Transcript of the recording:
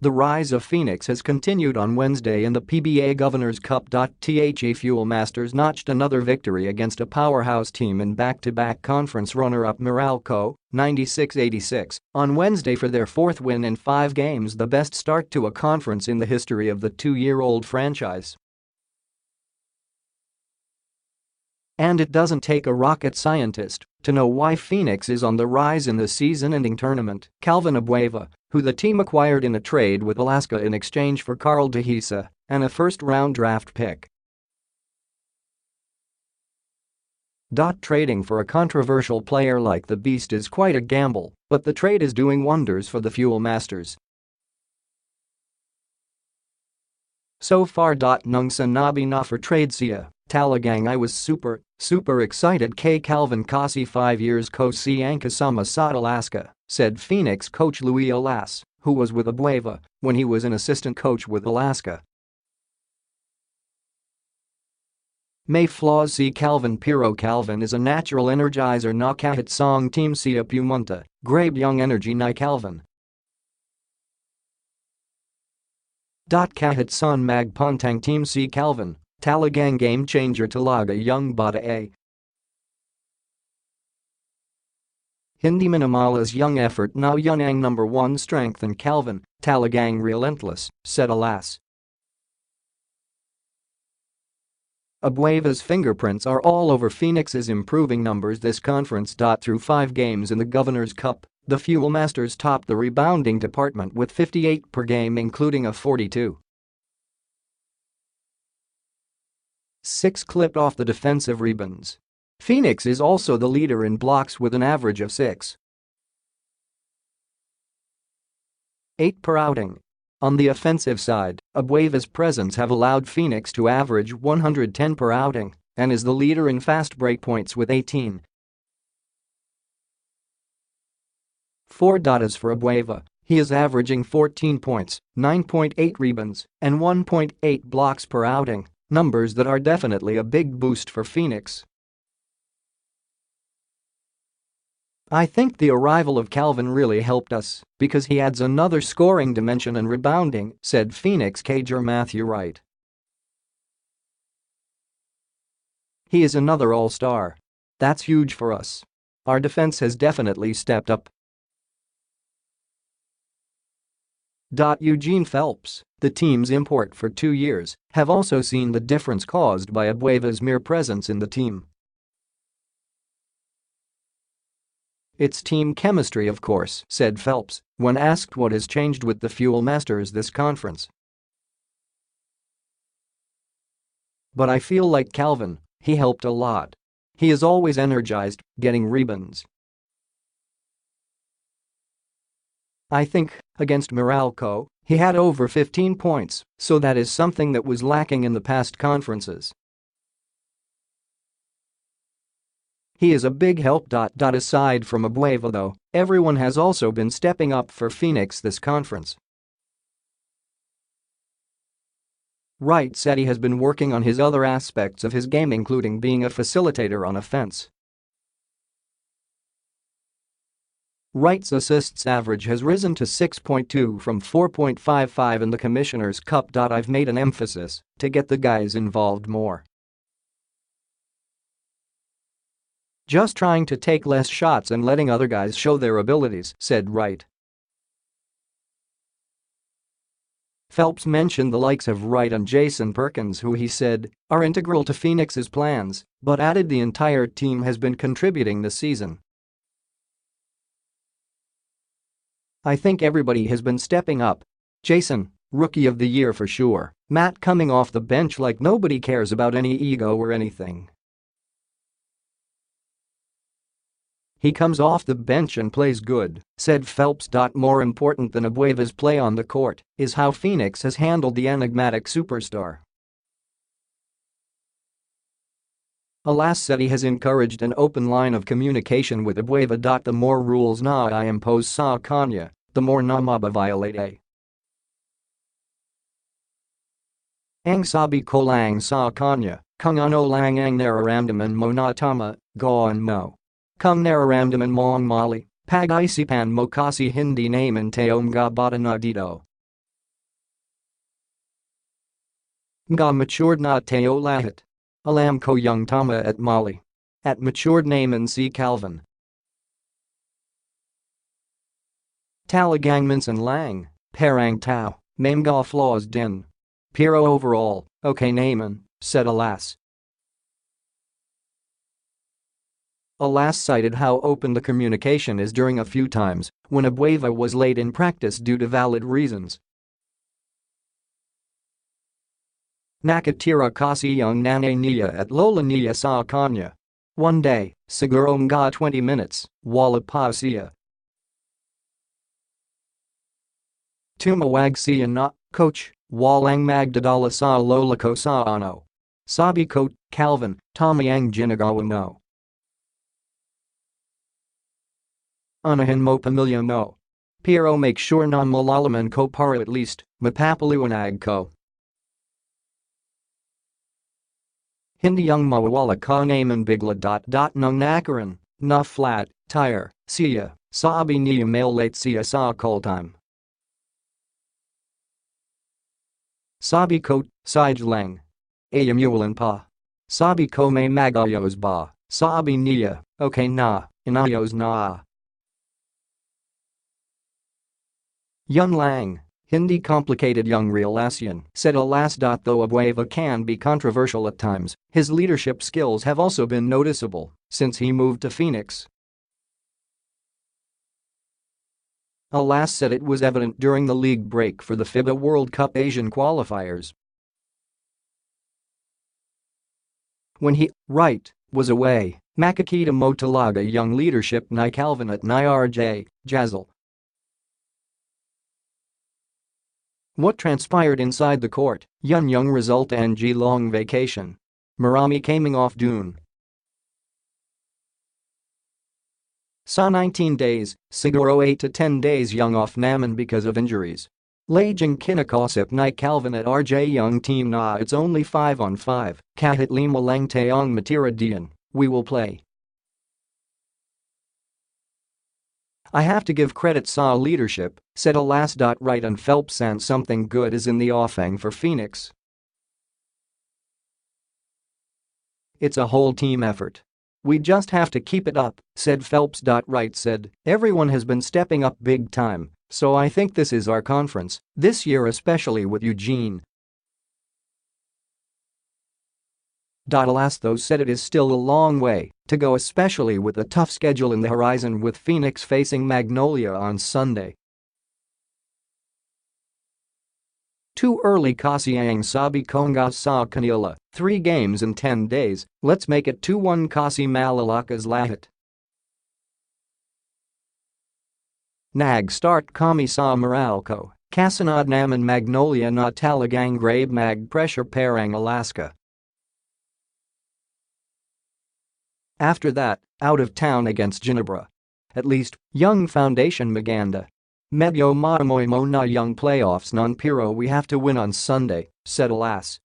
The rise of Phoenix has continued on Wednesday in the PBA Governors Cup. The Fuel Masters notched another victory against a powerhouse team in back-to-back conference runner-up Meralco, 96-86, on Wednesday for their fourth win in 5 games, the best start to a conference in the history of the 2-year-old franchise. And it doesn't take a rocket scientist to know why Phoenix is on the rise in the season-ending tournament. Calvin Abueva, who the team acquired in a trade with Alaska in exchange for Karl Dehesa and a first-round draft pick. Trading for a controversial player like the Beast is quite a gamble, but the trade is doing wonders for the Fuel Masters. So far. Nung sinabi na for trade siya, talagang I was super excited kay Calvin kasi 5 years ko siyang kasama sa Alaska, said Phoenix coach Louie Alas, who was with Abueva when he was an assistant coach with Alaska. May flaws si Calvin pero Calvin is a natural energizer na kahit saang team siya pumunta, grabe young energy ni Calvin. Kahit saan magpuntang team si Calvin, talagang game changer talaga young bata a. Hindi minamalas young effort now yun ang number 1 strength in Calvin, talagang relentless, said Alas. Abueva's fingerprints are all over Phoenix's improving numbers this conference. Through 5 games in the Governors Cup, the Fuel Masters topped the rebounding department with 58 per game, including a 42. 6 clipped off the defensive rebounds. Phoenix is also the leader in blocks with an average of 6. 8 per outing. On the offensive side, Abueva's presence have allowed Phoenix to average 110 per outing and is the leader in fast break points with 18. 4 as for Abueva, he is averaging 14 points, 9.8 rebounds, and 1.8 blocks per outing, numbers that are definitely a big boost for Phoenix. I think the arrival of Calvin really helped us because he adds another scoring dimension and rebounding, said Phoenix Cager Matthew Wright. He is another all-star. That's huge for us. Our defense has definitely stepped up. Eugene Phelps, the team's import for 2 years, have also seen the difference caused by Abueva's mere presence in the team. It's team chemistry, of course, said Phelps, when asked what has changed with the Fuel Masters this conference. But I feel like Calvin, he helped a lot. He is always energized, getting rebounds. I think, against Meralco, he had over 15 points, so that is something that was lacking in the past conferences. He is a big help. Aside from Abueva though, everyone has also been stepping up for Phoenix this conference. Wright said he has been working on his other aspects of his game, including being a facilitator on offense. Wright's assists average has risen to 6.2 from 4.55 in the Commissioner's Cup. I've made an emphasis to get the guys involved more. Just trying to take less shots and letting other guys show their abilities, said Wright. Phelps mentioned the likes of Wright and Jason Perkins, who he said are integral to Phoenix's plans, but added the entire team has been contributing this season. I think everybody has been stepping up. Jason, Rookie of the Year for sure. Matt coming off the bench like nobody cares about any ego or anything. He comes off the bench and plays good, said Phelps. More important than Abueva's play on the court is how Phoenix has handled the enigmatic superstar. Alas said he has encouraged an open line of communication with Abueva. The more rules na I impose sa kanya, the more na mabaviolate. Ang sabi ko lang sa kanya, kung ano lang ang nararamdaman mo na tama, gawin mo. Kung nararamdaman mo ang mali, pag-isipan mo kasi hindi naman tayo mga bata na dito. Nga matured na teo lahat. Alam ko yung tama at mali. At matured naman si Calvin. Talagang minsan lang, parang tao, may mga flaws din. Pero overall, okay naman, said Alas. Alas cited how open the communication is during a few times when Abueva was late in practice due to valid reasons. Nakatira kasi yung nanay niya at lola niya sa kanya. One day, siguro mga 20 minutes, wala pa siya. Tumawag siya na, Coach, walang magdadala sa lola ko sa ano. Sabi ko, Calvin, tama ang ginagawa mo. Unahin mo pamilya mo. Pero make sure na malalaman ko para at least, mapapaliwanag ko. Hindi yung mawawala ka naman bigla. Nung nakaroon na flat tire siya, sabi niya may late siya sa call time. Sabi ko, sige lang. Ayamulan pa. Sabi ko may magayos ba, sabi niya, okay na, inayos na. Yun lang. Hindi complicated yung relasyon, said Alas. Though Abueva can be controversial at times, his leadership skills have also been noticeable since he moved to Phoenix. Alas said it was evident during the league break for the FIBA World Cup Asian qualifiers. When he, was away, makikita mo talaga yung leadership ni Calvin at ni RJ, Jazzle. What transpired inside the court, yun yung result ng long vacation. Marami kaming off dun. Sa 19 days, siguro 8 to 10 days yung off naman because of injuries. Laging kinakausap ni Calvin at RJ yung team na it's only 5-on-5, kahit lima lang tayong matira diyan, we will play. I have to give credit sa leadership, said Alas. Right and Phelps, and something good is in the offing for Phoenix. It's a whole team effort. We just have to keep it up, said Phelps. Right said, everyone has been stepping up big time, so I think this is our conference, this year especially with Eugene. Alas though said it is still a long way to go, especially with a tough schedule in the horizon with Phoenix facing Magnolia on Sunday. Too early kasi ang sabi ko nga sa kanila, 3 games in 10 days, let's make it 2-1 kasi malalakas lahat. Nag-start kami sa Meralco, kasunod naman Magnolia na talagang grabe mag-pressure parang Alaska. After that, out of town against Ginebra. At least, yung foundation maganda. Medyo maamoy mo na yung playoffs non pero we have to win on Sunday, said Alas.